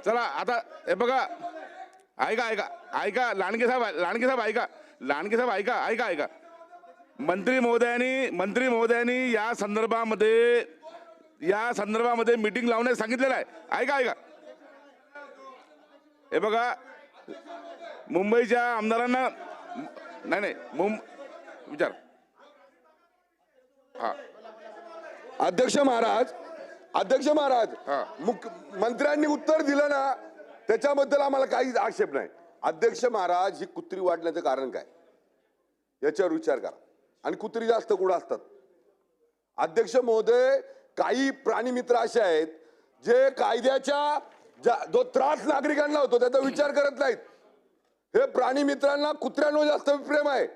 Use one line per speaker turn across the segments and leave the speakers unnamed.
चला आता हे बघा, ऐका ऐका ऐका लांडगे साहेब ऐका, लांडगे साहेब ऐका मंत्री महोदयांनी या संदर्भामध्ये मीटिंग लावण्यास सांगितलेलं आहे. ऐका हे बघा, मुंबईच्या आमदारांना नाही विचार. हा
अध्यक्ष महाराज
हा.
मंत्र्यांनी उत्तर दिलं ना, त्याच्याबद्दल आम्हाला काही आक्षेप नाही. अध्यक्ष महाराज, ही कुत्री वाढण्याचं कारण काय याच्यावर विचार करा. आणि कुत्री जास्त कुठं असतात? अध्यक्ष महोदय, काही प्राणी मित्र असे आहेत जे कायद्याच्या जो त्रास नागरिकांना होतो त्याचा विचार करत नाहीत. हे प्राणी मित्रांना कुत्र्यांवर जास्त प्रेम आहे,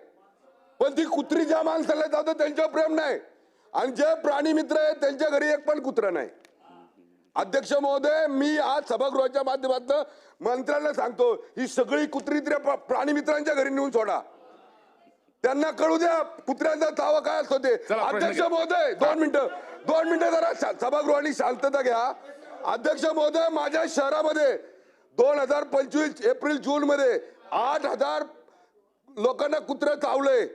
पण ती कुत्री ज्या माणसाला जातो त्यांच्यावर प्रेम नाही. आणि जे प्राणी मित्र आहेत त्यांच्या घरी एक पण कुत्रा नाही. अध्यक्ष महोदय, मी आज सभागृहाच्या माध्यमातून मंत्र्यांना सांगतो, ही सगळी कुत्री प्राणी मित्रांच्या घरी नेऊन सोडा. त्यांना कळू द्या कुत्र्यांचा तावा काय असतो ते. अध्यक्ष महोदय, 2 मिनिटं जरा सभागृहाने शांतता घ्या. अध्यक्ष महोदय, माझ्या शहरामध्ये 2025 एप्रिल जून मध्ये 8,000 लोकांना कुत्रे चावले.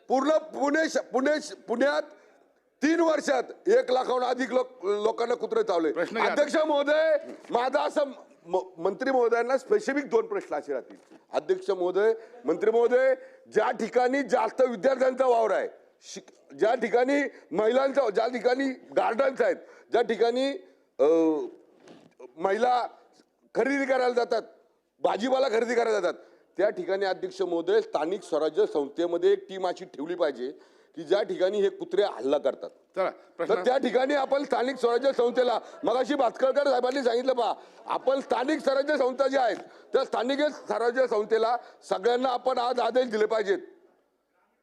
पूर्ण पुण्यात 3 वर्षात 1 लाखाहून अधिक लोकांना कुत्रे चावले. अध्यक्ष महोदय, माझा असं मंत्री महोदयांना स्पेसिफिक 2 प्रश्न असे राहतील. अध्यक्ष महोदय, मंत्री महोदय, ज्या ठिकाणी जास्त विद्यार्थ्यांचा वावर आहे, ज्या ठिकाणी महिलांचा, ज्या ठिकाणी गार्डन्स आहेत, ज्या ठिकाणी महिला खरेदी करायला जातात, भाजीपाला खरेदी करायला जातात, त्या ठिकाणी अध्यक्ष महोदय स्थानिक स्वराज्य संस्थेमध्ये एक टीम अशी ठेवली पाहिजे की ज्या ठिकाणी हे कुत्रे हल्ला करतात. तर त्या ठिकाणी आपण स्थानिक स्वराज्य संस्थेला, मगाशी भास्करकर साहेबांनी सांगितलं, पहा आपण स्थानिक स्वराज्य संस्था ज्या आहेत त्या स्थानिक स्वराज्य संस्थेला सगळ्यांना आपण आज आदेश दिले पाहिजेत,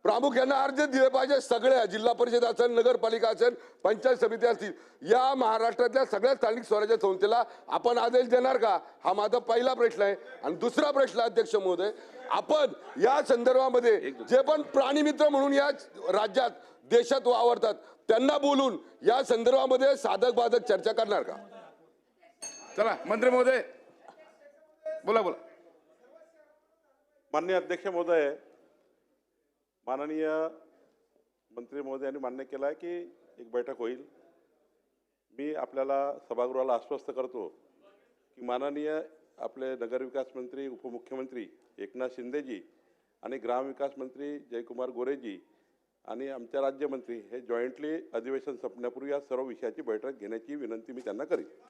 प्रामुख्याने अर्ज दिले पाहिजे. सगळ्या जिल्हा परिषद असेल, नगरपालिका असेल, पंचायत समिती असतील, या महाराष्ट्रातल्या सगळ्या स्थानिक स्वराज्य संस्थेला आपण आदेश देणार का? हा माझा पहिला प्रश्न आहे. आणि दुसरा प्रश्न, अध्यक्ष महोदय, आपण या संदर्भामध्ये जे पण प्राणी मित्र म्हणून या राज्यात देशात वावरतात त्यांना बोलून या संदर्भामध्ये साधक बाधक चर्चा करणार का?
चला मंत्री महोदय बोला.
माननीय अध्यक्ष महोदय, माननीय मंत्री महोदयांनी मान्य केलं आहे की एक बैठक होईल. मी आपल्याला सभागृहाला आश्वस्त करतो की माननीय आपले नगरविकास मंत्री, उपमुख्यमंत्री एकनाथ शिंदेजी आणि ग्रामविकास मंत्री जयकुमार गोरेजी आणि आमच्या राज्यमंत्री हे जॉईंटली अधिवेशन संपण्यापूर्वी या सर्व विषयाची बैठक घेण्याची विनंती मी त्यांना करीन.